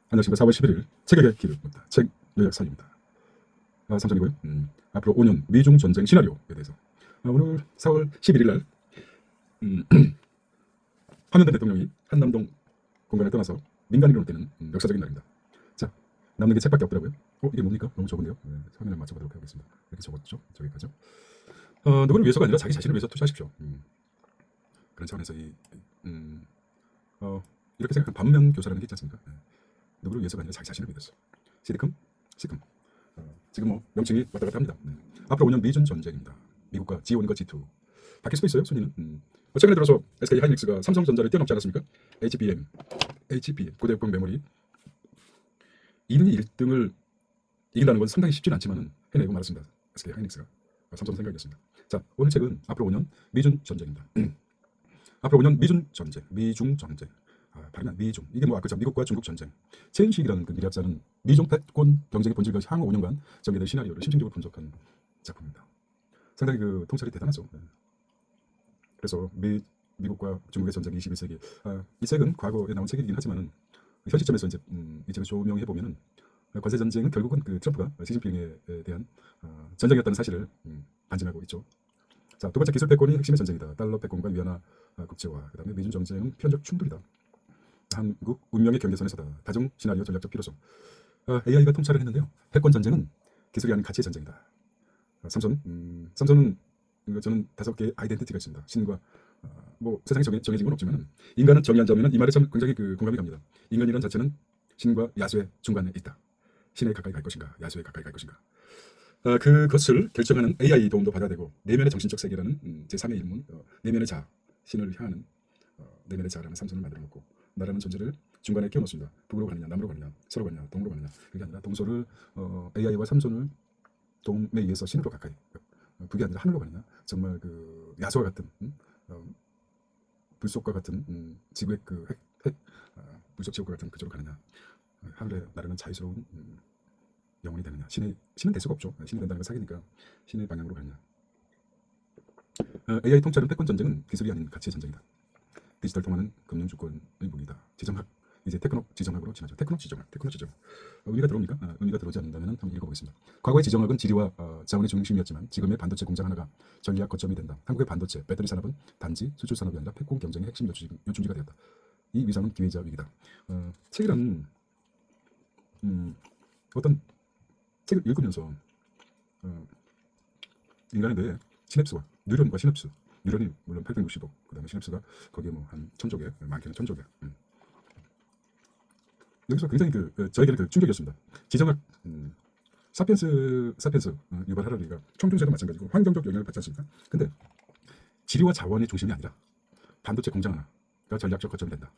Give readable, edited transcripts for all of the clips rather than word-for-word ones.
안녕하십니까. 4월 11일 책에게 길을 묻다. 책 요약 사입니다. 3장이고요. 앞으로 5년 미중 전쟁 시나리오에 대해서 오늘 4월 11일 날 황운전 대통령이 한남동 공간을 떠나서 민간인으로 뛰는 역사적인 날입니다. 자, 남는 게 책밖에 없더라고요. 이게 뭡니까? 너무 적은데요. 화면을 맞춰보도록 하겠습니다. 이렇게 적었죠? 저기까지요. 누구를 위해서가 아니라 자기 자신을 위해서 투자하십시오. 그런 차원에서 이렇게 생각한 반면 교사라는 게 있지 않습니까? 누구를 위해서가 아니라 자기 자신을 위해서. 시리컴, 시컴. 지금 뭐 명칭이 왔다 갔다 합니다. 앞으로 5년 미중 전쟁입니다. 미국과 G1과 G2. 바뀔 수도 있어요, 순위는. 최근에 들어서 SK 하이닉스가 삼성전자를 뛰어넘지 않았습니까? HBM, 고대역폭 메모리 2등이 1등을 이긴다는 건 상당히 쉽지는 않지만 해내고 말았습니다. SK 하이닉스가. 삼성 생각이었습니다. 자, 오늘 책은 앞으로 5년 미중 전쟁입니다. 앞으로 5년 미중 전쟁. 발음이 미중. 이게 뭐 아까 미국과 중국 전쟁. 체인식이라는 그 미래학자는 미중 패권 경쟁의 본질과 향후 5년간 전개될 시나리오를 심층적으로 분석한 작품입니다. 상당히 그 통찰이 대단하죠. 그래서 미국과 중국의 전쟁이 21세기. 이 책은 과거에 나온 책이긴 하지만은 현 시점에서 이제 이 책을 조명해 보면은 관세 전쟁은 결국은 그 트럼프가 시진핑에 대한 전쟁이었다는 사실을 반증하고 있죠. 자, 두 번째 기술 패권이 핵심의 전쟁이다. 달러 패권과 위안화 국제화. 그다음에 미중 전쟁은 필연적 충돌이다. 한국 운명의 경계선에서다. 다중 시나리오 전략적 필요성. AI가 통찰을 했는데요. 패권 전쟁은 기술이 아닌 가치의 전쟁이다. 삼손은 저는 5개의 아이덴티티가 있습니다. 신과 뭐 세상에 정해진 건 없지만 인간은 정의한 점에는 이 말에 참 굉장히 그 공감이 갑니다. 인간이란 자체는 신과 야수의 중간에 있다. 신에 가까이 갈 것인가, 야수에 가까이 갈 것인가. 그것을 결정하는 AI 도움도 받아야 되고 내면의 정신적 세계라는 제3의 일문, 내면의 자, 신을 향하는 내면의 자라는 삼손을 만들어 놓고 나라는 존재를 중간에 끼워놓습니다. 북으로 가느냐, 남으로 가느냐, 서로 가느냐, 동으로 가느냐. 그게 아니라 동서를 AI와 삼손을 동에 의해서 신으로 가까이. 그게 아니라 하늘로 가느냐. 정말 그 야수와 같은 불속과 같은 지구의 그 핵 불속 지옥과 같은 그쪽으로 가느냐. 하늘의 나라는 자유스러운 영혼이 되느냐. 신은 될 수가 없죠. 신이 된다는 건 사기니까 신의 방향으로 가느냐. AI 통찰은 패권 전쟁은 기술이 아닌 가치의 전쟁이다. 디지털 통화는 금융 주권의 무기다. 지정학, 이제 테크노 지정학으로 지나죠. 테크노 지정. 의미가 들어옵니까? 의미가 들어오지 않는다면 한번 읽어보겠습니다. 과거의 지정학은 지리와 자원의 중심이었지만 지금의 반도체 공장 하나가 전략 거점이 된다. 한국의 반도체, 배터리 산업은 단지 수출 산업이 아니라 패권 경쟁의 핵심 요충지가 되었다. 이 위상은 기회이자 위기다. 책이란 어떤 책을 읽으면서 인간의 뇌에 시냅스와 뉴런과 시냅스, 뉴런이 물론 860억, 그 다음에 시냅스가 거기에 뭐 한 1000조 개, 많게는 1000조 개. 여기서 굉장히 저에게는 충격이었습니다. 지정학, 사피엔스 유발 하라리가 총중세도 마찬가지고 환경적 영향을 받지 않습니까? 근데 지리와 자원의 중심이 아니라 반도체 공장 하나가 전략적 거점이 된다.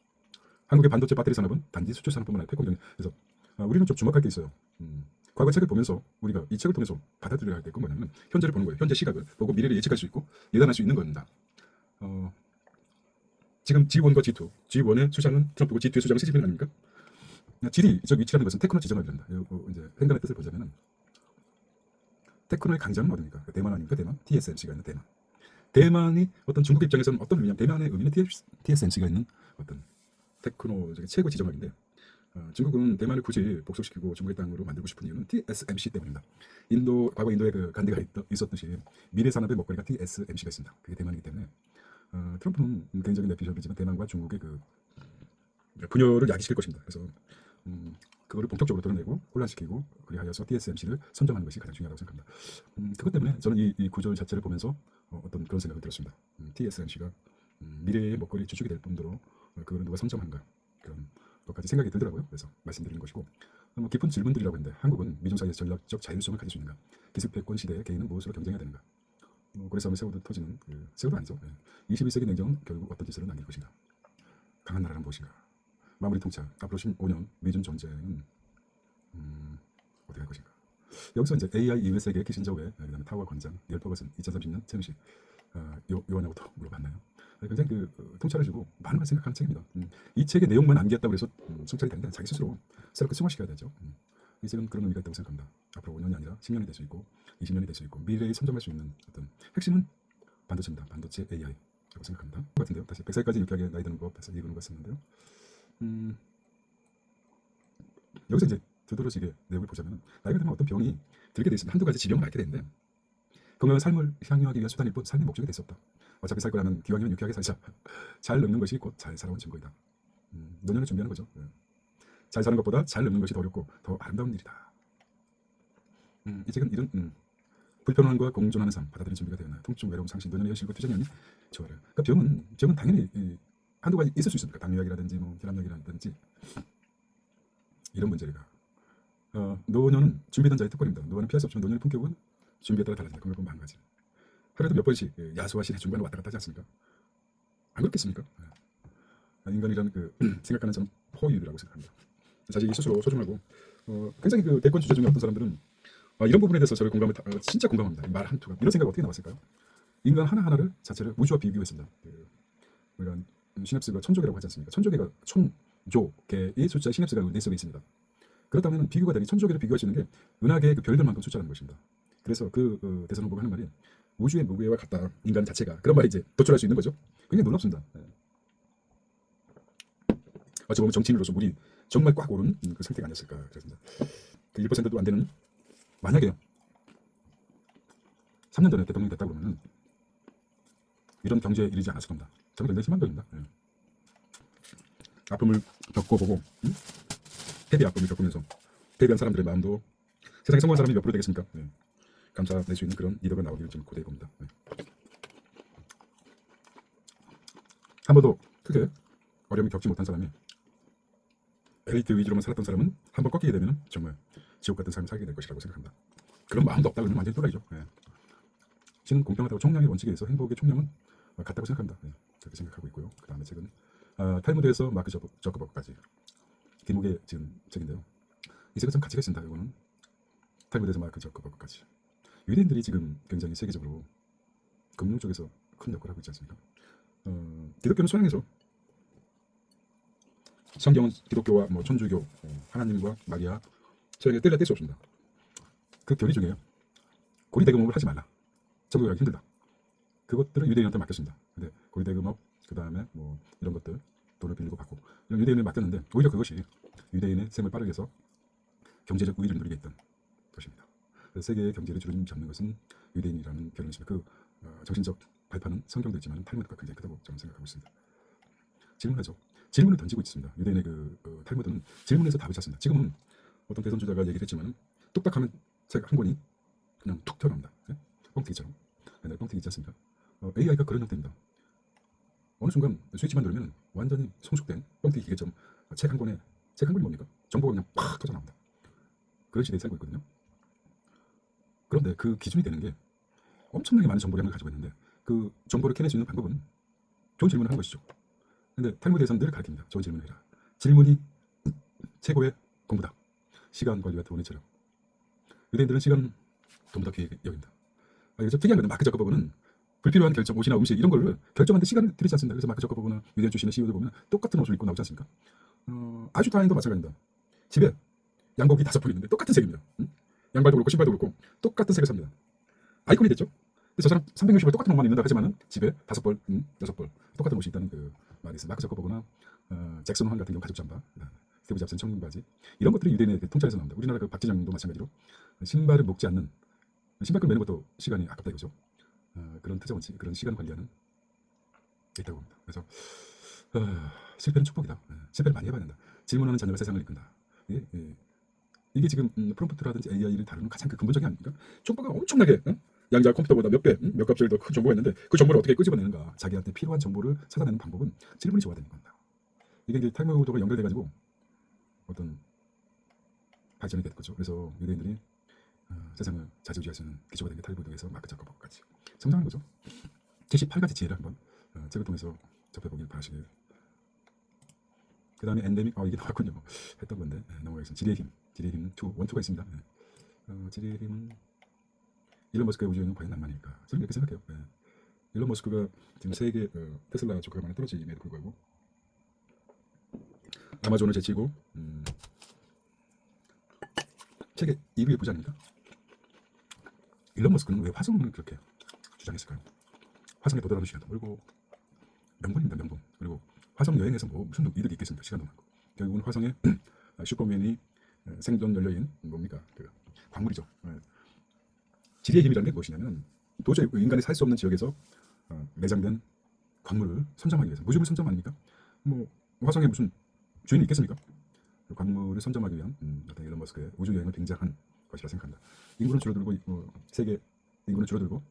한국의 반도체 배터리 산업은 단지 수출 산업뿐만 아니라 패권. 그래서 우리는 좀 주목할 게 있어요. 과거 책을 보면서 우리가 이 책을 통해서 받아들여야 될 건 뭐냐면 현재를 보는 거예요. 현재 시각을 보고 미래를 예측할 수 있고 예단할 수 있는 겁니다. 지금 G1과 G2, G1의 수장은 트럼프고 G2의 수장은 시진핑 아닙니까? 지리적 위치라는 것은 테크노 지정학을 한다. 이제 행간의 뜻을 보자면은 테크노의 강자는 어디입니까? 대만 아닙니까? 대만 TSMC가 있는 대만. 대만이 어떤 중국 입장에서는 어떤 의미냐면 대만의 의미는 TSMC가 있는 어떤 테크노적인 최고 지정학인데 중국은 대만을 굳이 복속시키고 중국의 땅으로 만들고 싶은 이유는 TSMC 때문입니다. 과거 인도에 그 간디가 있었듯이 미래 산업의 먹거리가 TSMC가 있습니다. 그게 대만이기 때문에 트럼프는 굉장히 내피셜이지만 대만과 중국의 그 분열을 야기시킬 것입니다. 그래서 그거를 본격적으로 드러내고 혼란시키고 그리하여서 TSMC를 선정하는 것이 가장 중요하다고 생각합니다. 그것 때문에 저는 이 구조 자체를 보면서 어떤 그런 생각을 들었습니다. TSMC가 미래의 먹거리 주축이 될 뿐더러 그거를 누가 선정한가 그런 것까지 생각이 들더라고요. 그래서 말씀드리는 것이고 깊은 질문들이라고 했는데 한국은 미중 사이에서 전략적 자율성을 가질 수 있는가? 기술 패권 시대에 개인은 무엇으로 경쟁해야 되는가? 고래 싸움에 새우도 터지는 새우도 아니죠. 21세기 냉정은 결국 어떤 짓을 남길 것인가? 강한 나라는 무엇인가? 마무리 통찰. 앞으로 15년 미중 전쟁은 어떻게 할 것인가? 여기서 이제 AI 이외 세계 키신저 외 그다음에 타워 권장, 리얼 퍼거슨 2030년 최은식 요한하고도 물어봤나요? 굉장히 통찰을 주고 많은 걸 생각하는 책입니다. 이 책의 내용만 암기했다고 해서 성찰이 되는데 자기 스스로 새롭게 승화시켜야 되죠. 이 책은 그런 의미가 있다고 생각합니다. 앞으로 5년이 아니라 10년이 될 수 있고 20년이 될 수 있고 미래에 선점할 수 있는 어떤 핵심은 반도체입니다. 반도체 AI라고 생각합니다. 같은데요. 다시 100살까지 유쾌하게 나이 드는 법 해서 읽은 것 같았는데요. 여기서 이제 두드러지게 내용을 보자면 나이가 들면 어떤 병이 들게 돼 있으면 한두 가지 지병을 앓게 되는데 건강한 삶을 향유하기 위한 수단일 뿐 삶의 목적이 될 수 없다. 어차피 살 거라면 기왕이면 유쾌하게 살자. 잘 늙는 것이 곧 잘 살아온 증거이다. 노년을 준비하는 거죠. 잘 사는 것보다 잘 늙는 것이 더 어렵고 더 아름다운 일이다. 이 책은 이런 불편함과 공존하는 삶 받아들일 준비가 되었나요? 통증, 외로움, 상심, 노년의 현실과 투쟁이 좋아요. 그러니까 병은 당연히 한두 가지 있을 수 있습니다. 당뇨약이라든지 뭐 혈압약이라든지 이런 문제가 노년은 준비된 자의 특권입니다. 노년은 피할 수 없지만 노년의 품격은 준비에 따라 달라진다. 그걸 보면 한 가지. 하루에도 몇 번씩 야수와 신의 중간을 왔다 갔다 하지 않습니까? 안 그렇겠습니까? 인간이라는 생각하는 저는 포유류라고 생각합니다. 자기 스스로 소중하고 굉장히 대권 주자 중에 어떤 사람들은 이런 부분에 대해서 저를 진짜 공감합니다. 말 한 투가 이런 생각 어떻게 나왔을까요? 인간 하나하나를 자체를 우주와 비교했습니다. 우리가 시냅스가 천조개라고 하지 않습니까? 천조개가 천조개의 숫자 시냅스가 뇌 속에 있습니다. 그렇다면 비교가 되니 천조개를 비교할 수 있는 게 은하계의 별들만큼 숫자라는 것입니다. 그래서 대선 후보가 하는 말이 우주의 무게와 같다. 인간 자체가 그런 말이 이제 도출할 수 있는 거죠. 굉장히 놀랍습니다. 어찌 보면 정치인으로서 물이 정말 꽉 오른 그 상태가 아니었을까 그렇습니다. 그 1%도 안 되는 만약에 3년 전에 대통령이 됐다고 그러면 이런 경제에 이르지 않았을 겁니다. 저는 굉장히 희망적입니다. 아픔을 겪어보고 패배 아픔을 겪으면서 패배한 사람들의 마음도 세상에 성공한 사람이 몇 프로 되겠습니까? 감사낼 수 있는 그런 리더가 나오기를 좀 고대해 봅니다. 한 번도 크게 어려움을 겪지 못한 사람이 엘리트 위주로만 살았던 사람은 한 번 꺾이게 되면 정말 지옥 같은 삶을 살게 될 것이라고 생각합니다. 그런 마음도 없다 그러면 완전히 또라이죠. 신은 공평하다고 총량의 원칙에 의해서 행복의 총량은 같다고 생각합니다. 그렇게 생각하고 있고요. 그 다음에 책은 탈무드에서 마크 저커버그까지 길목에 지은 책인데요. 이 책은 참 가치가 있습니다. 이거는 탈무드에서 마크 저커버그까지 유대인들이 지금 굉장히 세계적으로 금융 쪽에서 큰 역할을 하고 있지 않습니까? 기독교는 서양에서 성경은 기독교와 천주교, 하나님과 마리아 서양에 뗄래야 뗄 수 없습니다. 그 교리 중에 고리대금업을 하지 말라. 천국에 가기 힘들다. 그것들을 유대인한테 맡겼습니다. 근데 고리대금업 그 다음에 이런 것들 돈을 빌리고 받고 이런 유대인을 맡겼는데 오히려 그것이 유대인의 생을 빠르게 해서 경제적 우위를 누리게 했던 것입니다. 그래서 세계의 경제를 주름 잡는 것은 유대인이라는 결론이 있습니다. 정신적 발판은 성경도 있지만 탈무드가 굉장히 크다고 저는 생각하고 있습니다. 질문하죠. 질문을 던지고 있습니다. 유대인의 탈무드는 질문에서 답을 찾습니다. 지금은 어떤 대선 주자가 얘기를 했지만 뚝딱하면 책 한 권이 그냥 툭 튀어나옵니다. 뻥튀기처럼. 옛날 뻥튀기 있지 않습니까? AI가 그런 형태입니다. 어느 순간 스위치만 누르면 완전히 성숙된 뻥튀기 기계처럼 책 한 권이 뭡니까? 정보가 그냥 팍 터져 나옵니다. 그런 시대에 살고 있거든요. 그런데 그 기준이 되는 게 엄청나게 많은 정보량을 가지고 있는데 그 정보를 캐낼 수 있는 방법은 좋은 질문을 하는 것이죠. 근데 탈무드에서는 늘 가르칩니다. 좋은 질문을 해라. 질문이 최고의 공부다. 시간 관리와 돈의 체력. 유대인들은 시간 돈보다 귀하게 여긴다. 이게 좀 특이한 건데 마크 저커버그는 불필요한 결정, 옷이나 음식 이런 거를 결정하는데 시간을 들이지 않습니다. 그래서 마크 저커버그나 유대인 출신의 CEO들 보면 똑같은 옷을 입고 나오지 않습니까? 아슈타인도 마찬가지입니다. 집에 양복이 5벌 있는데 똑같은 색입니다. 양발도 그렇고 신발도 그렇고 똑같은 색을 삽니다. 아이콘이 됐죠. 저 사람 360을 똑같은 옷만 입는다 하지만은 집에 5벌, 6벌 똑같은 옷이 있다는 그 말이 있어요. 마크 저커버그나 잭슨 환 같은 경우 가죽 잠바, 스티브 잡스는 청군 바지 이런 것들이 유대인의 통찰에서 나옵니다. 우리나라 박진영도 마찬가지로 신발을 묶지 않는 신발끈 매는 것도 시간이 아깝다 이거죠. 그런 투자 원칙, 그런 시간 관리하는 게 있다고 봅니다. 그래서 실패는 축복이다. 실패를 많이 해봐야 된다. 질문하는 자녀가 세상을 이끈다. 이게 지금 프롬프트라든지 AI를 다루는 가장 근본적인 아닙니까? 정보가 엄청나게 양자 컴퓨터보다 몇 배, 몇 값을 더 큰 정보가 있는데 그 정보를 어떻게 끄집어내는가? 자기한테 필요한 정보를 찾아내는 방법은 질문이 좋아야 되는 겁니다. 이게 이제 탈무드가 연결돼가지고 어떤 발전이 됐 거죠. 그래서 유대인들이 세상을 자주지할 수 있는 기초가 된 게 탈무드에서 마크 저커버그까지 성장한 거죠. 78가지 지혜를 한번 책을 통해서 접해보길 바라시길. 그 다음에 엔데믹, 이게 나왔군요. 했던 건데 넘어가겠습니다. 지리의 힘 1, 2가 있습니다. 지리의 힘은 일론 머스크의 우주여행은 과연 낭만일까? 저는 이렇게 생각해요. 일론 머스크가 지금 세계 테슬라 주가가 많이 떨어짐에도 불구하고 아마존을 제치고 세계 2위의 부자 아닙니까? 일론 머스크는 왜 화성을 그렇게 주장했을까요? 화성에 도달하는 시간도 멀고 명분입니다. 명분. 그리고 화성 여행에서 무슨 이득이 있겠습니까? 시간도 많고 결국은 화성에 슈퍼맨이 생존 연료인 뭡니까? 그 광물이죠. 지리의 힘이라는 게 무엇이냐면 도저히 인간이 살 수 없는 지역에서 매장된 광물을 선점하기 위해서 무주물 선점 아닙니까? 뭐 화성에 무슨 주인이 있겠습니까? 그 광물을 선점하기 위한 어떤 일론 머스크의 우주 여행을 굉장한 것이라 생각합니다. 인구는 줄어들고 세계 인구는 줄어들고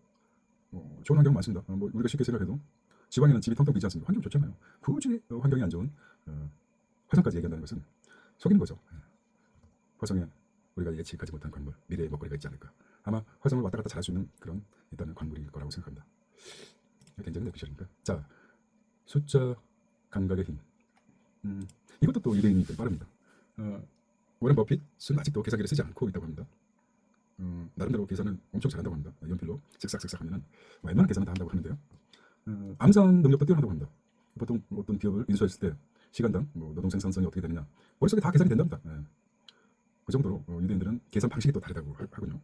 좋은 환경 많습니다. 뭐 우리가 쉽게 생각해도 지방에는 집이 텅텅 비지 않습니까? 환경 좋잖아요. 굳이 환경이 안 좋은 화성까지 얘기한다는 것은 속이는 거죠. 화성에 우리가 예측하지 못한 광물, 미래의 먹거리가 있지 않을까. 아마 화성을 왔다 갔다 잘할 수 있는 그런 일단은 광물일 거라고 생각합니다. 굉장히 내피셜입니까? 자, 숫자 감각의 힘. 이것도 또 유대인이 빠릅니다. 워렌 버핏은 아직도 계산기를 쓰지 않고 있다고 합니다. 나름대로 계산을 엄청 잘한다고 합니다. 연필로 쓱싹쓱싹 하면은 웬만한 계산은 다 한다고 하는데요. 암산 능력도 뛰어나다고 합니다. 보통 어떤 기업을 인수했을 때 시간당 노동 생산성이 어떻게 되느냐 머릿속에 다 계산이 된답니다. 그 정도로 유대인들은 계산 방식이 또 다르다고 하군요.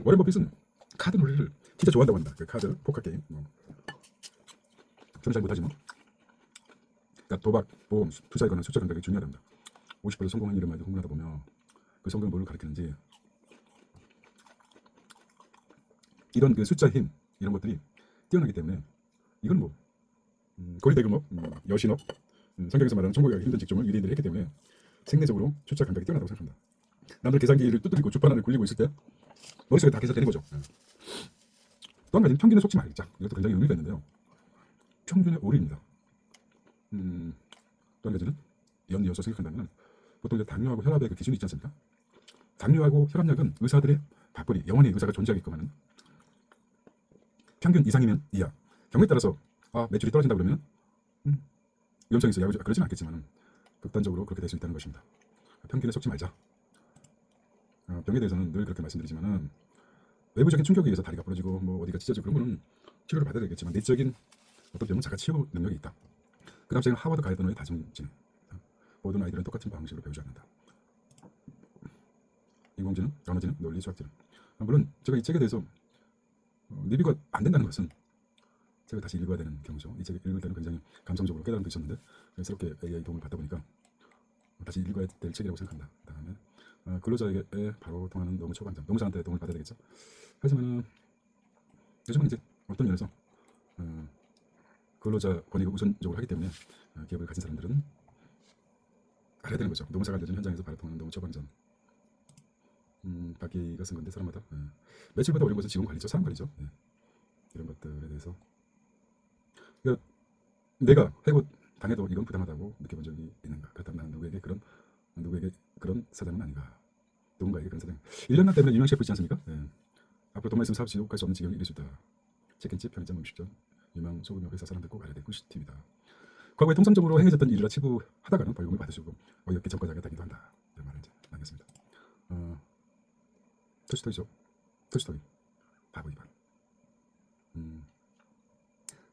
워렌 버핏은 카드 놀이를 진짜 좋아한다고 합니다. 그 카드 포커 게임. 저는 잘 못하지만 그러니까 도박, 보험, 투자에 관한 숫자 감각이 중요하답니다. 50% 성공한 일을 많이 흥분하다 보면 그 성공이 뭘 가리키는지 이런 그 숫자 힘 이런 것들이 뛰어나기 때문에 이건 뭐 고리대금업, 여신업, 성경에서 말하는 천국에 힘든 직종을 유대인들이 했기 때문에 생리적으로 숫자 감각이 뛰어나다고 생각합니다. 남들 계산기를 두드리고 주판안을 굴리고 있을 때 머릿속에 다 계산되는 거죠. 또 한 가지는 평균에 속지 말자. 이것도 굉장히 의미가 있는데요. 평균의 오류입니다. 또 한 가지는 연이어서 생각한다면 보통 이제 당뇨하고 혈압의 그 기준이 있지 않습니까? 당뇨하고 혈압약은 의사들의 밥벌이, 영원히 의사가 존재하게끔 하는 평균 이상이면 이하. 경우에 따라서 매출이 떨어진다 그러면 위험성이 있어 그러지는 않겠지만 극단적으로 그렇게 될 수 있다는 것입니다. 평균에 속지 말자. 병에 대해서는 늘 그렇게 말씀드리지만은 외부적인 충격에 의해서 다리가 부러지고 뭐 어디가 찢어지고 그런 거는 치료를 받아야 되겠지만 내적인 어떤 병은 자가 치유 능력이 있다. 그 다음 제가 하버드 가이드너의 다중진행. 모든 아이들은 똑같은 방식으로 배우지 않는다. 인공지능, 언어지능, 논리, 수학지능. 물론 제가 이 책에 대해서 리뷰가 안 된다는 것은 책을 다시 읽어야 되는 경우죠. 이 책을 읽을 때는 굉장히 감성적으로 깨달음도 있었는데 새롭게 AI 도움을 받다 보니까 다시 읽어야 될 책이라고 생각합니다. 그다음에 근로자에게 바로 통하는 노무 초강점, 노무사한테 도움을 받아야 되겠죠. 하지만 요즘은 이제 어떤 면에서 근로자 권익을 우선적으로 하기 때문에 기업을 가진 사람들은 알아야 되는 거죠. 노무사가 알려준 현장에서 바로 통하는 노무 초강점. 바뀌가 쓴 건데 사람마다 매출보다 어려운 것은 직원 관리죠, 사람 관리죠. 이런 것들에 대해서 그러니까 내가 해고 당해도 이건 부당하다고 느껴본 적이 있는가? 그렇다면 나는 누구에게 그런 사장은 아닌가? 누군가에게 그런 사장. 1년간 때문에 유명 셰프 있지 않습니까? 앞으로 돈만 있으면 사업 지옥 갈수 없는 지경이 이를 수 있다. 치킨집, 편의점, 음식점, 유명 소규모 회사 사람들 꼭 알아야 될 꿀팁이다. 과거에 통상적으로 행해졌던 일이라 치부하다가는 벌금을 받으시고 어이없게 전과자가 되기도 한다. 이런 말을 이제 남겼습니다. 토스토이죠. 토스토이. 바보 이반.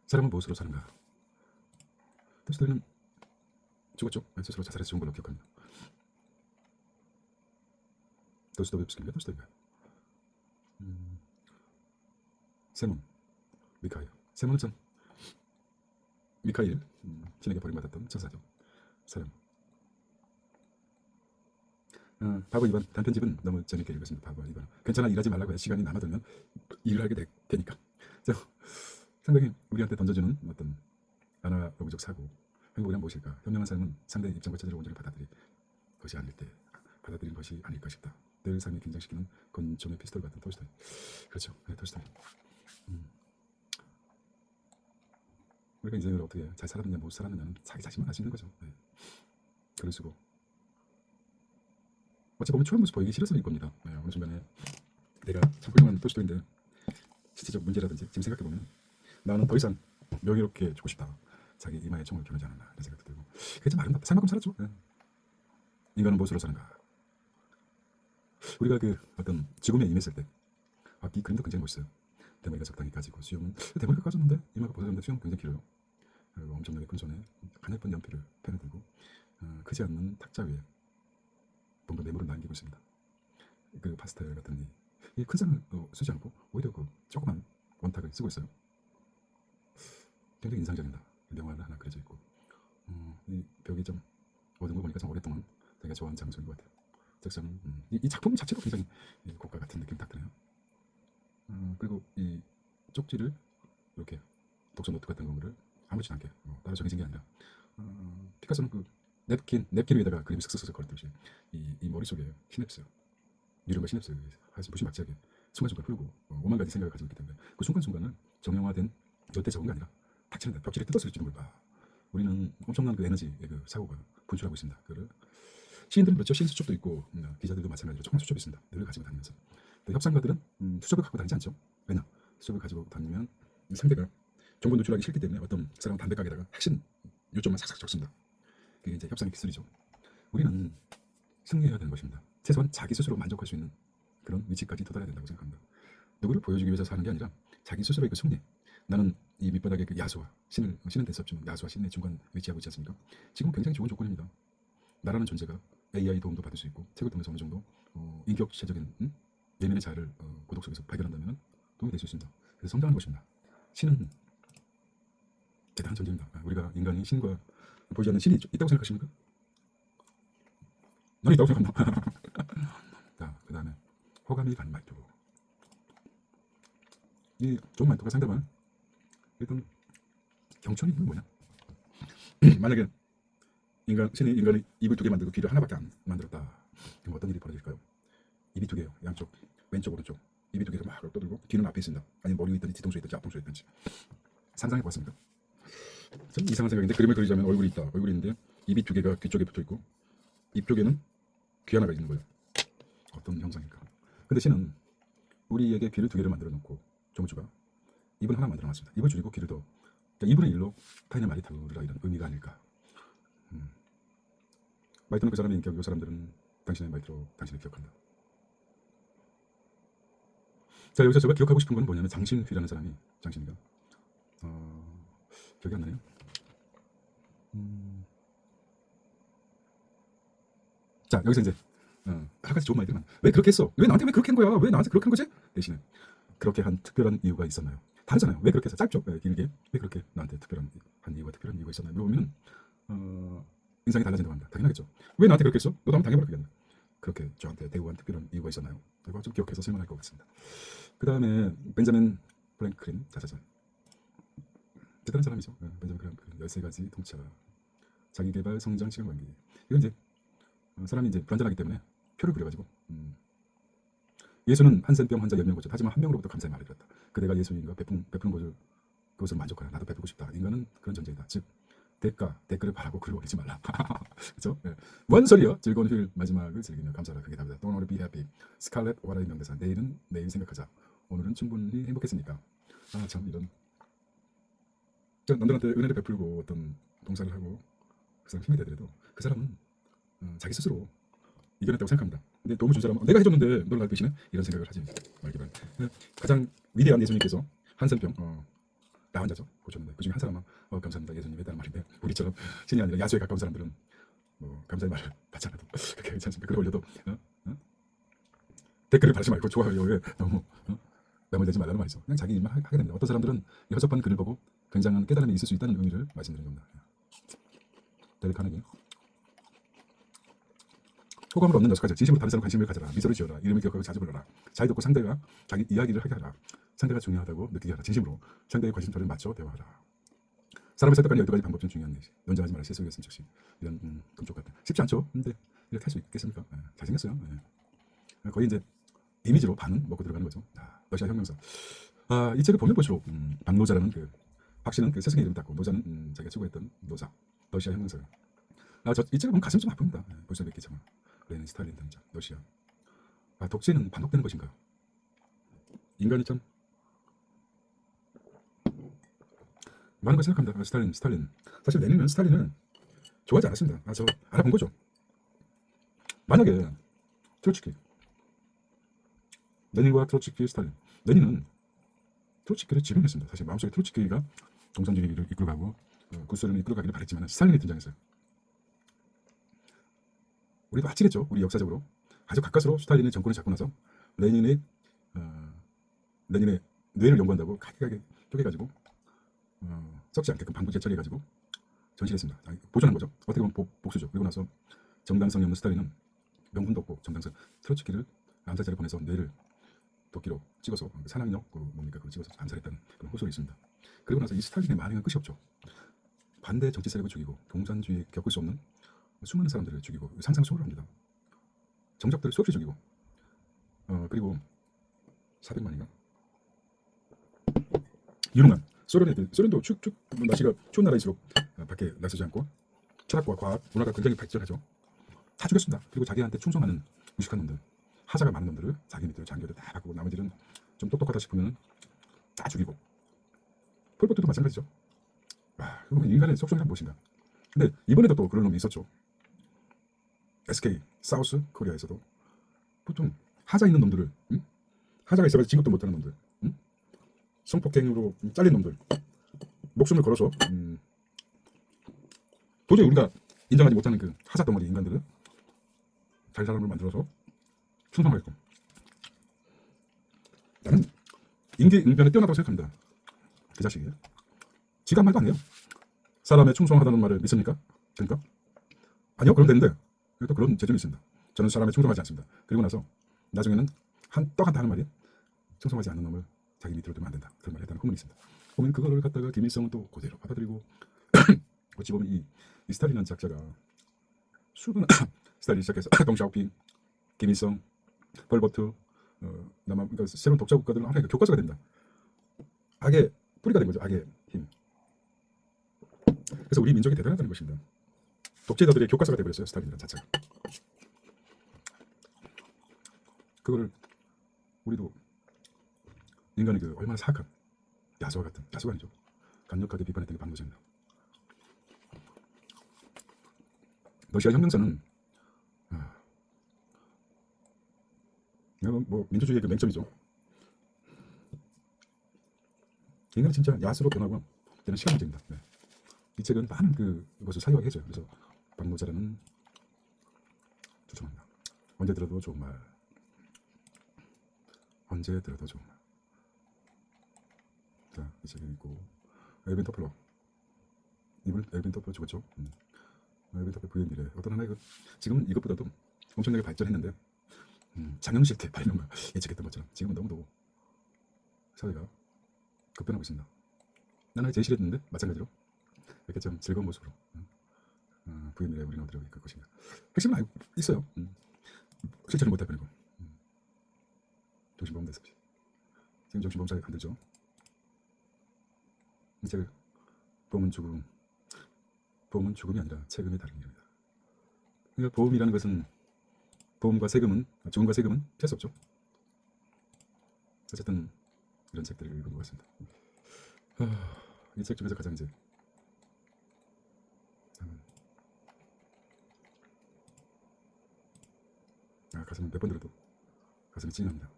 사람은 무엇으로 사는가? 토스토이는 죽었죠. 스스로 자살해서 죽은 걸로 기억합니다. 도스토옙스키인가 토스토이인가? 세몬, 미카일. 세몬은 참 미카일 신에게 버림받았던 천사죠. 사람. 바보 이반 단편집은 너무 재밌게 읽었습니다. 바보 이반. 괜찮아 일하지 말라고 해. 시간이 남아들면 일을 하게 되니까. 상당히 우리한테 던져주는 어떤 아나로그적 사고. 행복이란 무엇일까? 현명한 삶은 상대의 입장과 체제를 온전히 받아들인 것이 아닐까 싶다. 늘 삶을 긴장시키는 권총의 피스톨 같은 톨스토이. 그렇죠. 톨스토이. 우리가 인생을 어떻게 잘 살았느냐 못 살았느냐는 자기 자신만 알 수 있는 거죠. 글을 쓰고 어찌 보면 초한 모습 보이기 싫어서일 겁니다. 어느 순간에 내가 참 훌륭한 톨스토이인데 시대적 문제라든지 지금 생각해보면 나는 더 이상 명예롭게 죽고 싶다. 자기 이마에 총을 겨누지 않았나 이런 생각도 들고 그게 참 아름답다. 살만큼 살았죠. 인간은 무엇으로 사는가? 우리가 그 어떤 죽음에 임했을 때 이 그림도 굉장히 멋있어요. 대머리가 적당히 까지고 수염은 대머리가 까졌는데 이마가 벗어졌는데 수염은 굉장히 길어요. 그리고 엄청나게 큰 손에 가늘픈 연필을 펜을 들고 크지 않는 탁자 위에 뭔가 메모를 남기고 있습니다. 그 파스텔 같은 이 큰 상을 쓰지 않고 오히려 그 조그만 원탁을 쓰고 있어요. 굉장히 인상적입니다. 명화가 하나 그려져 있고 이 벽이 좀 어두운 거 보니까 좀 오랫동안 내가 좋아하는 장소인 것 같아요. 적성은 이 작품 자체도 굉장히 고가 같은 느낌 딱 드네요. 그리고 이 쪽지를 이렇게 독서 노트 같은 거를 아무렇지 않게 따로 정해진 게 아니라 피카소는 그 냅킨 위에다가 그림 슥슥슥 걸었듯이 이 머릿속에 시냅스 이른바 시냅스 아주 무시막지하게 순간순간 흐르고 오만 가지 생각을 가지고 있기 때문에 그 순간순간을 정형화된 절대 적은 게 아니라 닥치는 벽지를 뜯었을지도 몰라. 우리는 엄청난 그 에너지의 그 사고가 분출하고 있습니다. 그를 시인들은 그렇죠. 시인 수첩도 있고 기자들도 마찬가지로 조그만 수첩이 있습니다. 늘 가지고 다니면서. 협상가들은 수첩을 갖고 다니지 않죠. 왜냐? 수첩을 가지고 다니면 상대가 정보 노출하기 싫기 때문에 어떤 사람 담배 가게다가 핵심 요점만 삭삭 적습니다. 그게 이제 협상의 기술이죠. 우리는 승리해야 되는 것입니다. 최소한 자기 스스로 만족할 수 있는 그런 위치까지 도달해야 된다고 생각합니다. 누구를 보여주기 위해서 사는 게 아니라 자기 스스로의 그 승리. 나는 이 밑바닥에 그 야수와 신은 될 수 없지만 야수와 신의 중간 위치하고 있지 않습니까? 지금은 굉장히 좋은 조건입니다. 나라는 존재가 AI 도움도 받을 수 있고 책을 통해서 어느 정도 인격체적인 내면의 자아를 고독 속에서 발견한다면 도움이 될 수 있습니다. 그래서 성장하는 것입니다. 신은 대단한 존재입니다. 우리가 인간이 신과 보이지 않는 신이 있다고 생각하십니까? 난 있다고 생각합니다. 자, 그 다음에 호감이 가는 말투. 이 좋은 말투가 상대방을 일단 경청이 있는 뭐냐? 만약에 신이 인간의 입을 2개 만들고 귀를 하나밖에 안 만들었다. 그럼 어떤 일이 벌어질까요? 입이 2개예요. 양쪽, 왼쪽, 오른쪽. 입이 2개로 막 떠들고 귀는 앞에 있습니다. 아니 머리 위에 있든지 뒤통수에 있든지 앞통수에 있든지. 상상해 보았습니다. 좀 이상한 생각인데 그림을 그리자면 얼굴이 있다. 얼굴이 있는데 입이 2개가 귀 쪽에 붙어 있고 입 쪽에는 귀 하나가 있는 거예요. 어떤 형상일까? 근데 신은 우리에게 귀를 2개를 만들어 놓고 조물주가 입을 하나 만들어 놨습니다. 입을 줄이고 귀를 더. 그러니까 2분의 1로 타인의 말이 들으라 이런 의미가 아닐까. 말투는 그 사람의 인격, 이 사람들은 당신의 말투로 당신을 기억한다. 자, 여기서 제가 기억하고 싶은 건 뭐냐면 장신휘라는 사람이 장신이가 기억이 안 나네요. 자, 여기서 이제 한 가지 좋은 말들만 왜 그렇게 했어? 왜 나한테 왜 그렇게 한 거야? 왜 나한테 그렇게 한 거지? 대신에 그렇게 한 특별한 이유가 있었나요? 다르잖아요. 왜 그렇게 해서 짧죠? 길게 왜 그렇게 나한테 특별한 이유가 있었나요? 물어보면 인상이 달라진다고 합니다. 당연하겠죠. 왜 나한테 그렇게 했어? 너도 한번 당해보라 그게. 그렇게 저한테 대우한 특별한 이유가 있었나요? 이거 좀 기억해서 설명할 것 같습니다. 그 다음에 벤자민 프랭클린 자자자 대단한 사람이죠. 벤자민 프랭클린 13가지 통찰 자기개발 성장 시간 관계. 이건 이제 사람이 이제 불안전하기 때문에 표를 그려가지고 예수는 한센병 환자 10명 고쳤다. 하지만 한 명으로부터 감사의 말을 들었다. 그대가 예수님과 베푸는 것을 만족하라. 나도 베푸고 싶다. 인간은 그런 존재이다. 즉 댓글을 바라고 글을 올리지 말라. 그렇죠? 네. 뭔 소리요? 즐거운 휴일 마지막을 즐기며 감사하라. 그게 답이다. Don't worry, be happy. 스칼렛 오하라의 명대사. 내일은 내일 생각하자. 오늘은 충분히 행복했으니까. 참 이런 남들한테 은혜를 베풀고 어떤 동사를 하고 그 사람 힘이 되더라도 그 사람은 자기 스스로 이겨냈다고 생각합니다. 근데 도움을 준 사람은 내가 해줬는데 너를 날 배신해? 이런 생각을 하지 말기 바랍니다. 가장 위대한 예수님께서 한센병 나 환자죠 고쳤는데 그중에 한 사람은 감사합니다 예수님 했다는 말인데 우리처럼 신이 아니라 야수에 가까운 사람들은 감사의 말을 받지 않아도 그렇게 괜찮습니다. 글을 올려도 댓글을 달지 말고 좋아요에 너무 남을 대지 말라는 말이죠. 그냥 자기 일만 하게 됩니다. 어떤 사람들은 이 허접한 글을 보고 굉장한 깨달음이 있을 수 있다는 의미를 말씀드리는 겁니다. 데일 카네기. 호감을 얻는 여섯가지. 진심으로 다른 사람 관심을 가져라. 미소를 지어라. 이름을 기억하고 자주 불러라. 잘 듣고 상대가 자기 이야기를 하게 하라. 상대가 중요하다고 느끼게 하라. 진심으로 상대의 관심사를 맞춰 대화하라. 사람을 설득하는 12가지 방법 중 중요한 것이 논쟁하지 말라. 세속의 역시 이런 금쪽 같은. 쉽지 않죠. 근데 이렇게 할 수 있겠습니까? 잘생겼어요. 거의 이제 이미지로 반은 먹고 들어가는 거죠. 러시아 혁명사. 이 책을 보면 볼수록 박노자라는 박씨는 그 스승의 이름 땄고 노자는 자기가 추구했던 노자. 러시아 혁명사. 이 책을 보면 가슴이 좀 아픕니다. 볼셰비키 정말. 레닌, 스탈린 등장. 러시아. 독재는 반복되는 것인가? 인간이 참 많은 걸 생각합니다. 스탈린. 사실 레닌은 스탈린을 좋아하지 않았습니다. 저 알아본 거죠. 만약에 트로츠키, 레닌과 트로츠키, 스탈린. 레닌은 트로츠키를 지명했습니다. 사실 마음속에 트로츠키가 공산주의를 이끌어가고 구소련을 이끌어가기를 바랬지만 스탈린이 등장했어요. 우리도 아찔했죠. 우리 역사적으로 아주 가까스로 스탈린이 정권을 잡고 나서 레닌의 뇌를 연구한다고 가게 쪼개가지고 썩지 않게끔 방부제 처리해가지고 전시했습니다. 보존한 거죠. 어떻게 보면 복수죠. 그리고 나서 정당성이 없는 스탈린은 명분도 없고 정당성 트로츠키를 암살자를 보내서 뇌를 도끼로 찍어서 산악역 그걸 찍어서 암살했다는 그런 호소가 있습니다. 그리고 나서 이 스탈린의 만행은 끝이 없죠. 반대 정치 세력을 죽이고 공산주의 겪을 수 없는 수많은 사람들을 죽이고 상상 초월합니다. 정적들을 수없이 죽이고 그리고 400만인가 유능한 소련도 날씨가 추운 나라일수록 밖에 나서지 않고 철학과 과학, 문화가 굉장히 발전하죠. 다 죽였습니다. 그리고 자기한테 충성하는 무식한 놈들, 하자가 많은 놈들을 자기 밑으로 장교들 다 바꾸고 나머지는 좀 똑똑하다 싶으면 다 죽이고. 폴포트도 마찬가지죠. 와, 인간의 속성이란 무엇인가. 근데 이번에도 또 그런 놈이 있었죠. SK, 사우스 코리아에서도 보통 하자 있는 놈들을 하자가 있어가지고 진급도 못하는 놈들, 성폭행으로 잘린 놈들, 목숨을 걸어서 도저히 우리가 인정하지 못하는 그 하자 덩어리 인간들을 자기 사람을 만들어서 충성하게끔. 나는 임기응변에 뛰어나다고 생각합니다. 그 자식이 지가 한 말도 안 해요. 사람의 충성하다는 말을 믿습니까? 그러니까 아니요, 그럼 되는데 또 그런 재점이 있습니다. 저는 사람에 충성하지 않습니다. 그리고 나서 나중에는 떡한테 하는 말이 충성하지 않는 놈을 자기 밑으로 두면 안 된다, 그런 말을 했다는 후문이 있습니다. 보면 그거를 갖다가 김일성은 또 그대로 받아들이고 어찌 보면 이 스탈린이라는 작자가 수많은 스탈린 시작해서 덩샤오핑, 김일성, 폴포트, 그러니까 새로운 독자 국가들은 하나의 교과서가 된다. 악의 뿌리가 된 거죠. 악의 힘. 그래서 우리 민족이 대단하다는 것입니다. 독재자들의 교과서가 되어버렸어요. 스탈린이라는 자체가. 그거를 우리도 인간이 그 얼마나 사악한 야수가 아니죠. 강력하게 비판했던 게 방도제입니다. 러시아 혁명사는 뭐 민주주의의 그 맹점이죠. 인간이 진짜 야수로 변하고 되는 시간 문제입니다. 네. 이 책은 많은 그것을 사유하게 해줘요. 그래서 박노자라는 추천합니다. 언제 들어도 좋은 말. 언제 들어도 좋은 말. 자, 이 책이 있고 엘빈 터플러. 이분 엘빈 터플러 죽었죠. 엘빈 터플러 부의 미래. 어떤 하나의 지금은 이것보다도 엄청나게 발전했는데 장영실 때 발명가 예측했던 것처럼 지금은 너무도 사회가 급변하고 있습니다. 나는 제시했는데 마찬가지로 이렇게 좀 즐거운 모습으로 부의 미래 우리는 어디로 이끌 것인가. 핵심은 알고 있어요. 실천을 못할 뿐이고 정신보험 됐습니다. 지금 정신보험 잘 안 들죠. 이 책을 보험은 죽음이 아니라 책임의 다른 일입니다. 그러니까 보험이라는 것은 보험과 세금은 죽음과 세금은 피할 수 없죠. 어쨌든 이런 책들을 읽은 것 같습니다. 이 책 중에서 가장 이제 가슴 몇 번 들어도 가슴이 찡합니다.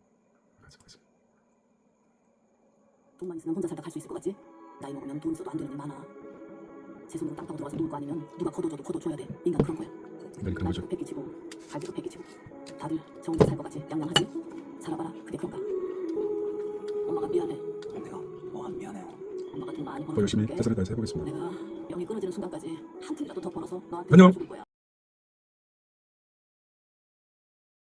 돈만 있으면 혼자 살다 갈 수 있을 것 같지? 나이 먹으면 돈 써도 안 되는 일 많아. 제 손으로 땅 파고 들어가서 누울 거 아니면 누가 거둬줘도 거둬줘야 돼. 인간 그런 거야. 그런 거죠. 패기치고 갈비도 패기치고 다들 저 혼자 살 것 같지? 양양하지? 살아봐라. 그게 그런가? 엄마가 미안해. 내가 뭐가 미안해요. 엄마가 돈 많이 더 벌어. 열심히 최선을 다해서 해보겠습니다. 내가 영이 끊어지는 순간까지 한 푼이라도 더 벌어서 너한테 안녕. 줄 거야.